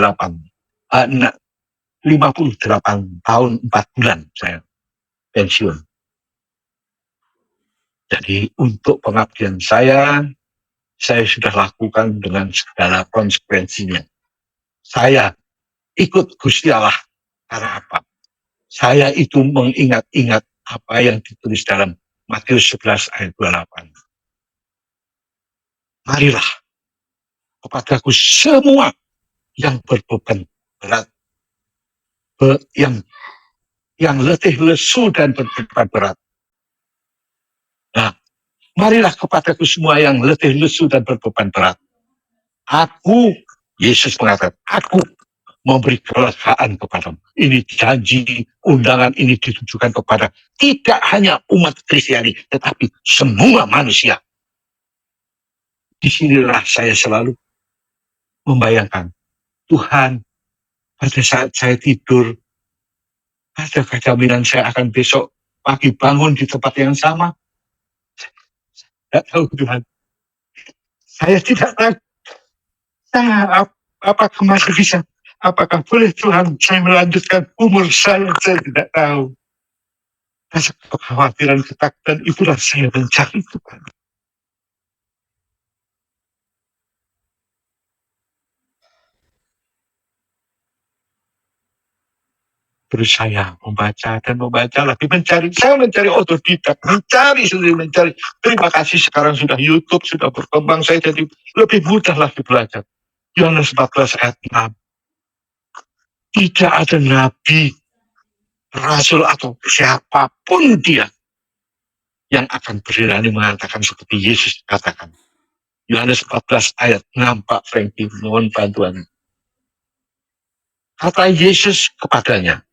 58 tahun 4 bulan saya pensiun. Jadi untuk pengabdian saya sudah lakukan dengan segala konsekuensinya. Saya ikut Gusti Allah karena apa? Saya itu mengingat-ingat apa yang ditulis dalam Matius 11 ayat 28. Marilah kepadaku semua yang berbeban berat, yang letih lesu dan berbeban berat. Nah, marilah kepadaku semua yang letih lesu dan berbeban berat. Aku, Yesus mengatakan, aku memberi kelegaan kepadamu. Ini janji, undangan ini ditujukan kepada tidak hanya umat Kristiani, tetapi semua manusia. Disinilah saya selalu membayangkan, Tuhan, pada saat saya tidur, adakah jaminan saya akan besok pagi bangun di tempat yang sama? Tidak tahu Tuhan. Saya tidak tahu. Apakah masih bisa? Apakah boleh Tuhan saya melanjutkan umur saya tidak tahu. Rasa kekhawatiran, ketakutan itulah saya mencari Tuhan. Terus saya membaca dan membaca lagi, saya mencari otodidak, mencari. Terima kasih sekarang sudah YouTube, sudah berkembang, saya jadi lebih mudah lagi belajar. Yohanes 14 ayat 6. Tidak ada nabi, rasul atau siapapun dia yang akan berani mengatakan seperti Yesus katakan. Yohanes 14 ayat 6, Pak Franky, mohon bantuan. Kata Yesus kepadanya,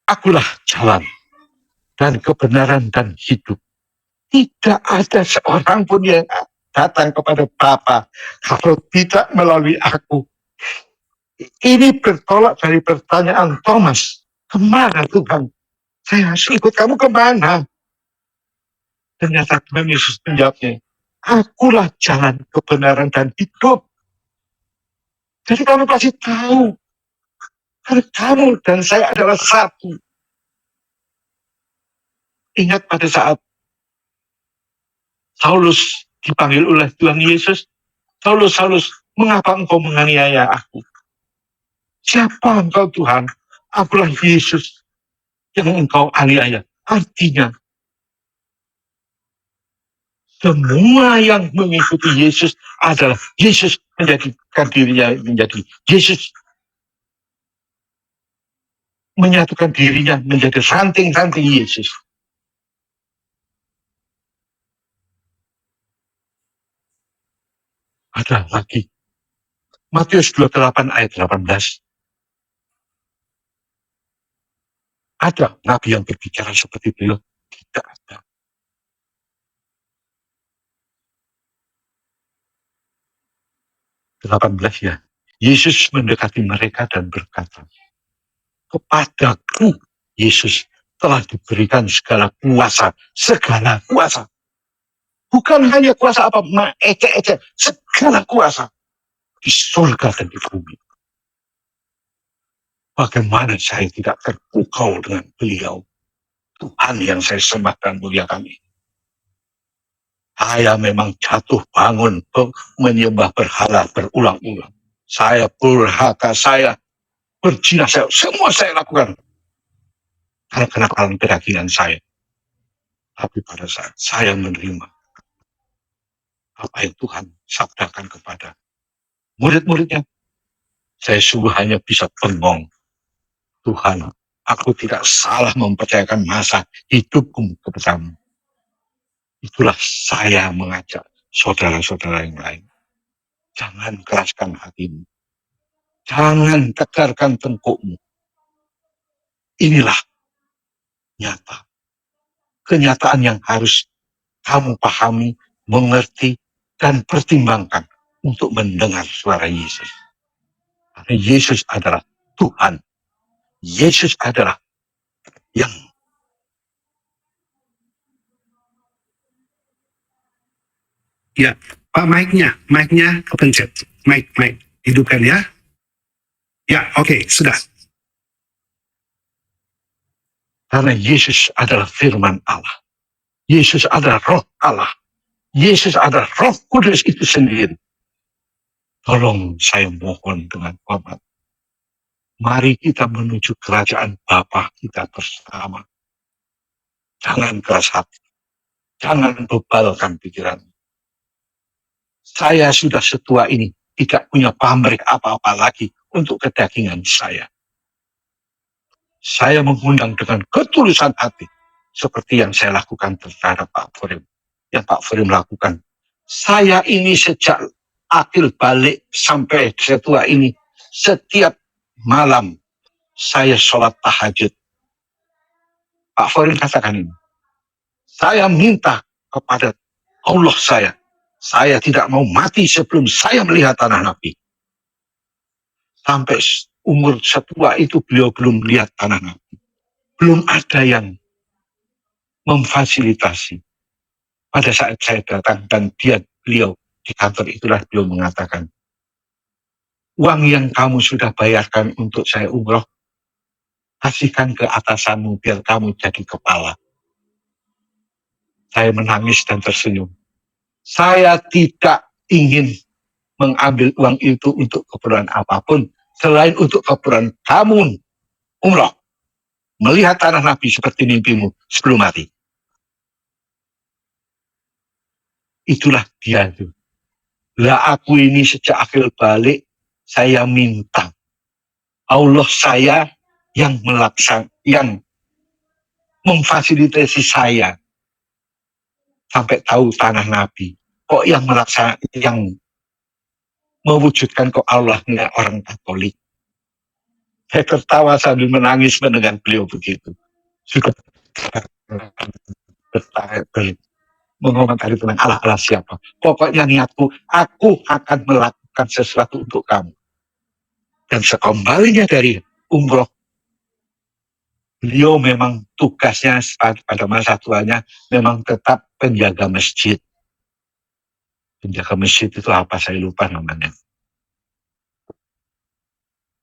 akulah jalan dan kebenaran dan hidup. Tidak ada seorang pun yang datang kepada Bapa kalau tidak melalui aku. Ini bertolak dari pertanyaan Thomas. Kemana Tuhan? Saya harus ikut kamu kemana? Ternyata Tuhan Yesus menjawabnya, akulah jalan kebenaran dan hidup. Jadi kamu pasti tahu, karena kamu dan saya adalah satu. Ingat pada saat Saulus dipanggil oleh Tuhan Yesus, Saulus, mengapa engkau menganiaya aku? Siapa engkau Tuhan? Akulah Yesus yang engkau aniaya. Artinya, semua yang mengikuti Yesus adalah Yesus menjadikan dirinya menjadi Yesus, menyatukan dirinya menjadi ranting-ranting Yesus. Ada lagi. Matius 28 ayat 18. Ada nabi yang berbicara seperti beliau? Tidak ada. 18 ya. Yesus mendekati mereka dan berkata, kepadaku Yesus telah diberikan segala kuasa. Bukan hanya kuasa apa, ecek-ecek, segala kuasa di surga dan di bumi. Bagaimana saya tidak terpukau dengan beliau, Tuhan yang saya sembah dan muliakan ini. Saya memang jatuh bangun menyembah berhala berulang-ulang. Saya durhaka, saya berzina, semua saya lakukan karena kenakalan kedagingan saya. Tapi pada saat saya menerima apa yang Tuhan sabdakan kepada murid-muridnya, saya sungguh hanya bisa bengong. Tuhan, aku tidak salah mempercayakan masa hidupku kepadamu. Itulah saya mengajak saudara-saudara yang lain. Jangan keraskan hatimu. Jangan tegarkan tengkukmu. Inilah nyata. Kenyataan yang harus kamu pahami, mengerti, dan pertimbangkan untuk mendengar suara Yesus. Karena Yesus adalah Tuhan. Yesus adalah yang ya, Pak, mic-nya kepencet. Mic, hidupkan ya. Ya, oke, sudah. Karena Yesus adalah firman Allah. Yesus adalah roh Allah. Yesus adalah roh kudus itu sendiri. Tolong saya mohon dengan hormat. Mari kita menuju kerajaan Bapa kita bersama. Jangan keras hati. Jangan bebalkan pikiran. Saya sudah setua ini tidak punya pamrih apa-apa lagi untuk kedagingan saya. Saya mengundang dengan ketulusan hati seperti yang saya lakukan terhadap Pak Forim. Yang Pak Forim lakukan. Saya ini sejak akil balik sampai setua ini, setiap malam saya sholat tahajud. Pak Forim katakan ini. Saya minta kepada Allah saya tidak mau mati sebelum saya melihat tanah Nabi. Sampai umur setua itu beliau belum melihat tanah Nabi. Belum ada yang memfasilitasi. Pada saat saya datang dan beliau di kantor itulah beliau mengatakan, uang yang kamu sudah bayarkan untuk saya umroh, kasihkan ke atasanmu biar kamu jadi kepala. Saya menangis dan tersenyum. Saya tidak ingin mengambil uang itu untuk keperluan apapun selain untuk keperluan kamu umroh, melihat tanah Nabi seperti mimpimu sebelum mati. Itulah dia itu. Lah aku ini sejak akhir balik saya minta Allah saya yang yang memfasilitasi saya sampai tahu tanah Nabi. Kok yang mewujudkan kok Allahnya orang Katolik. Saya tertawa sambil menangis mendengar beliau begitu. Sudah mengomentari tentang Allah siapa. Pokoknya niatku, aku akan melakukan sesuatu untuk kamu. Dan sekembalinya dari umroh, beliau memang tugasnya pada masa tuanya memang tetap penjaga masjid. Penjaga masjid itu apa saya lupa namanya.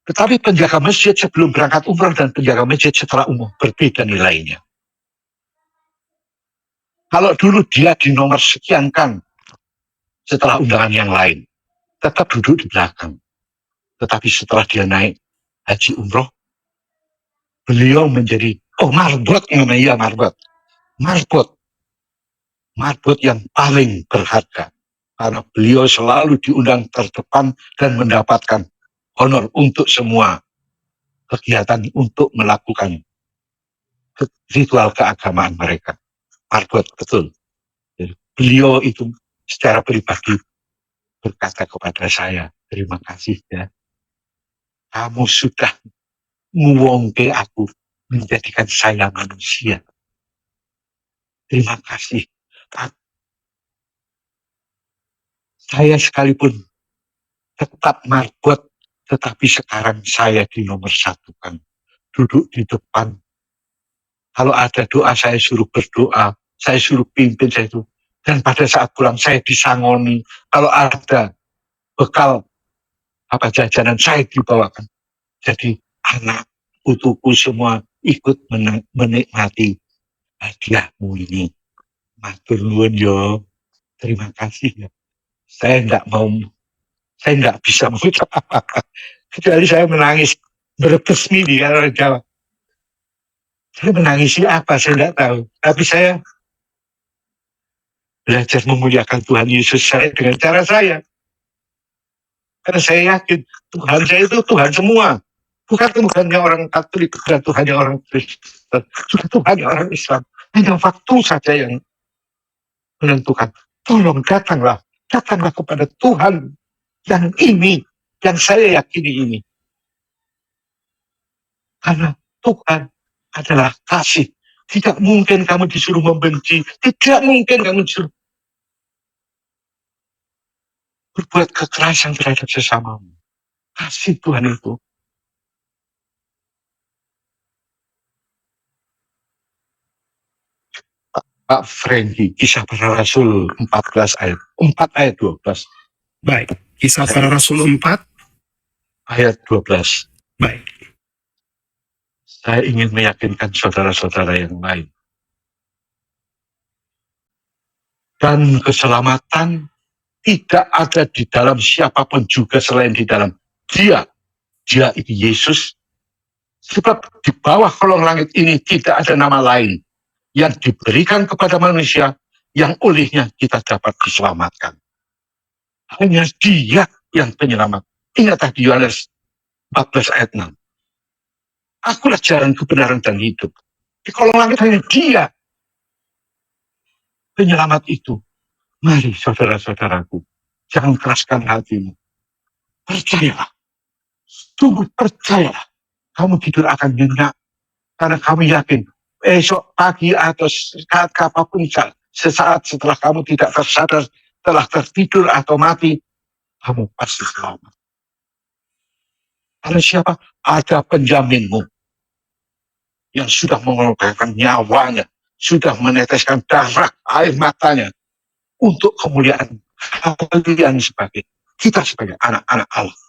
Tetapi penjaga masjid sebelum berangkat umroh dan penjaga masjid setelah umroh berbeda nilainya. Kalau dulu dia di nomor sekian kan setelah undangan yang lain, tetap duduk di belakang. Tetapi setelah dia naik haji umroh, beliau menjadi, marbot namanya, marbot yang paling berharga. Karena beliau selalu diundang terdepan dan mendapatkan honor untuk semua kegiatan untuk melakukan ritual keagamaan mereka. Marbot, betul. Jadi, beliau itu secara pribadi berkata kepada saya, terima kasih ya. Kamu sudah nguwongke aku, menjadikan saya manusia. Terima kasih. Saya sekalipun tetap marbot, tetapi sekarang saya di nomor satu kan. Duduk di depan. Kalau ada doa saya suruh berdoa, saya suruh pimpin saya itu. Dan pada saat pulang saya disangoni. Kalau ada bekal jajanan saya dibawakan. Jadi anak putuku semua ikut menikmati hadiahmu ini. Matur nuwun yo. Terima kasih ya. Saya nggak bisa mengucap apa-apa. Kecuali saya menangis berbesmi di orang Jawa. Saya menangisi apa, saya nggak tahu. Tapi saya belajar memuliakan Tuhan Yesus saya dengan cara saya. Karena saya yakin Tuhan saya itu Tuhan semua. Bukan Tuhannya orang Katolik, bukan Tuhannya orang Kristen, bukan Tuhannya orang Islam. Hanya waktu saja yang menentukan. Tolong datanglah kepada Tuhan yang ini, yang saya yakini ini. Karena Tuhan adalah kasih. Tidak mungkin kamu disuruh membenci. Tidak mungkin kamu disuruh berbuat kekerasan terhadap sesamamu. Kasih Tuhan itu. Pak Franky, Kisah Para Rasul 14 ayat 4 ayat 12. Baik, Kisah Para Rasul 4 ayat 12. Baik. Saya ingin meyakinkan saudara-saudara yang lain. Dan keselamatan tidak ada di dalam siapapun juga selain di dalam Dia. Dia itu Yesus. Sebab di bawah kolong langit ini tidak ada nama lain yang diberikan kepada manusia yang olehnya kita dapat diselamatkan. Hanya Dia yang penyelamat. Ingat tadi Yohanes 14 ayat 6. Akulah jalan, kebenaran, dan hidup. Di kolong langit hanya Dia penyelamat itu. Mari saudara-saudaraku, jangan keraskan hatimu. Percayalah. Sungguh percayalah. Kamu tidur akan nyenyak. Karena kamu yakin esok pagi atau saat apapun sesaat setelah kamu tidak tersadar, telah tertidur atau mati, kamu pasti selamat. Karena siapa? Ada penjaminmu yang sudah mengorbankan nyawanya, sudah meneteskan darah air matanya untuk kemuliaan kalian kita sebagai anak-anak Allah.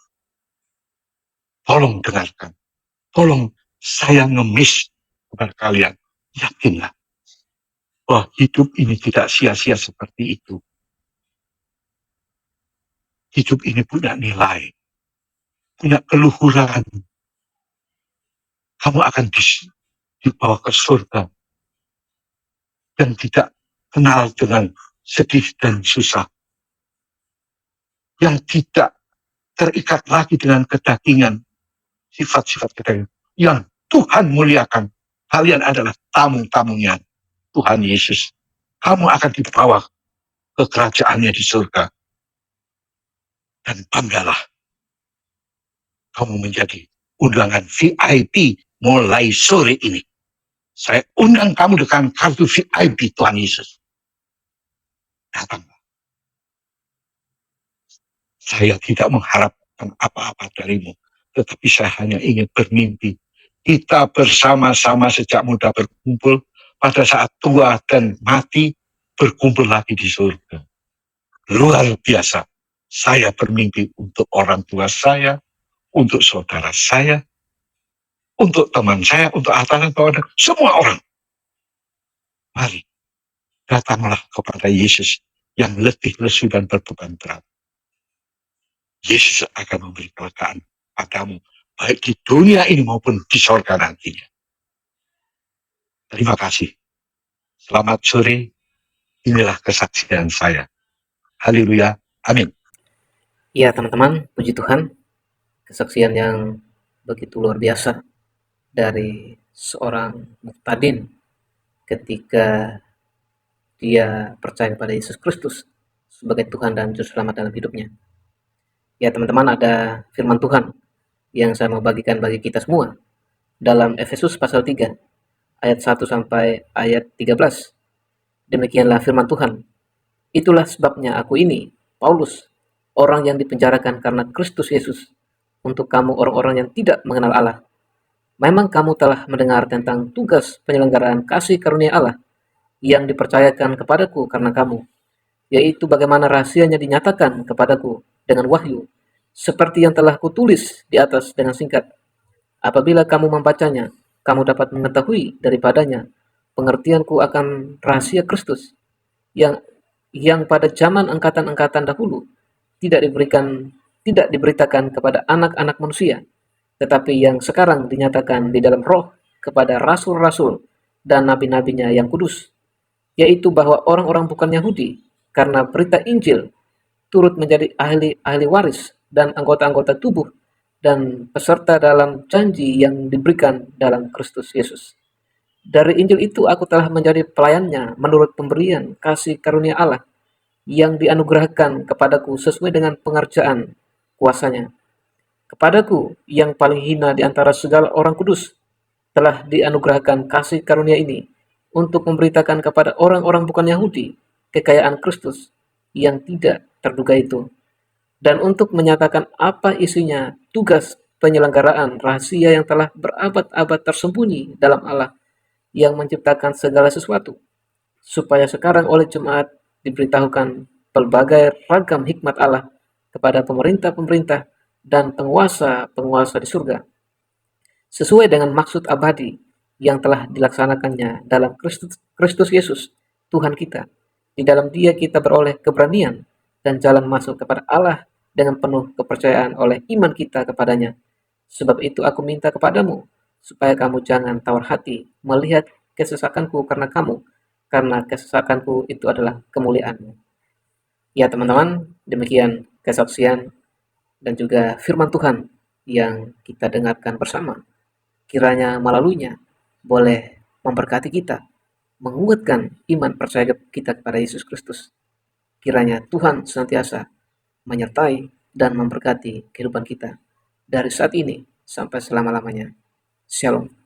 Tolong dengarkan. Tolong saya ngemis kepada kalian. Yakinlah bahwa hidup ini tidak sia-sia seperti itu. hidup ini punya nilai, punya keluhuran. Kamu akan dibawa ke surga dan tidak kenal dengan sedih dan susah, yang tidak terikat lagi dengan kedagingan, sifat-sifat kedagingan, yang Tuhan muliakan. Kalian adalah tamu-tamunya Tuhan Yesus. Kamu akan dibawa ke kerajaannya di surga. Dan banggalah, kamu menjadi undangan VIP mulai sore ini. Saya undang kamu dengan kartu VIP Tuhan Yesus. Datanglah. Saya tidak mengharapkan apa-apa darimu, tetapi saya hanya ingin bermimpi. Kita bersama-sama sejak muda berkumpul, pada saat tua dan mati, berkumpul lagi di surga. Luar biasa. Saya bermimpi untuk orang tua saya, untuk saudara saya, untuk teman saya, untuk atasan kawan, semua orang. Mari, datanglah kepada Yesus yang lebih lesu dan berbeban berat. Yesus akan memberi kelegaan padamu, baik di dunia ini maupun di surga nantinya. Terima kasih. Selamat sore. Inilah kesaksian saya. Haleluya. Amin. Ya teman-teman, puji Tuhan, kesaksian yang begitu luar biasa dari seorang muhtadin ketika dia percaya pada Yesus Kristus sebagai Tuhan dan Juru Selamat dalam hidupnya. Ya teman-teman, ada firman Tuhan yang saya mau bagikan bagi kita semua dalam Efesus pasal 3 ayat 1 sampai ayat 13. Demikianlah firman Tuhan. Itulah sebabnya aku ini, Paulus, orang yang dipenjarakan karena Kristus Yesus, untuk kamu orang-orang yang tidak mengenal Allah. Memang kamu telah mendengar tentang tugas penyelenggaraan kasih karunia Allah yang dipercayakan kepadaku karena kamu, yaitu bagaimana rahasianya dinyatakan kepadaku dengan wahyu, seperti yang telah kutulis di atas dengan singkat. Apabila kamu membacanya, kamu dapat mengetahui daripadanya pengertianku akan rahasia Kristus, yang pada zaman angkatan-angkatan dahulu tidak diberitakan kepada anak-anak manusia, tetapi yang sekarang dinyatakan di dalam roh kepada rasul-rasul dan nabi-nabinya yang kudus, yaitu bahwa orang-orang bukan Yahudi, karena berita Injil, turut menjadi ahli waris dan anggota-anggota tubuh dan peserta dalam janji yang diberikan dalam Kristus Yesus. Dari Injil itu aku telah menjadi pelayannya menurut pemberian kasih karunia Allah yang dianugerahkan kepadaku sesuai dengan pengerjaan kuasanya. Kepadaku yang paling hina di antara segala orang kudus telah dianugerahkan kasih karunia ini untuk memberitakan kepada orang-orang bukan Yahudi kekayaan Kristus yang tidak terduga itu, dan untuk menyatakan apa isinya tugas penyelenggaraan rahasia yang telah berabad-abad tersembunyi dalam Allah yang menciptakan segala sesuatu, supaya sekarang oleh jemaat diberitahukan pelbagai ragam hikmat Allah kepada pemerintah-pemerintah dan penguasa-penguasa di surga, sesuai dengan maksud abadi yang telah dilaksanakannya dalam Kristus Yesus, Tuhan kita. Di dalam Dia kita beroleh keberanian dan jalan masuk kepada Allah dengan penuh kepercayaan oleh iman kita kepadanya. Sebab itu aku minta kepadamu, supaya kamu jangan tawar hati melihat kesesakanku karena kesesakanku itu adalah kemuliaanmu. Ya teman-teman, demikian kesaksian dan juga firman Tuhan yang kita dengarkan bersama. Kiranya melaluinya boleh memberkati kita, menguatkan iman percaya kita kepada Yesus Kristus. Kiranya Tuhan senantiasa menyertai dan memberkati kehidupan kita dari saat ini sampai selama-lamanya. Shalom.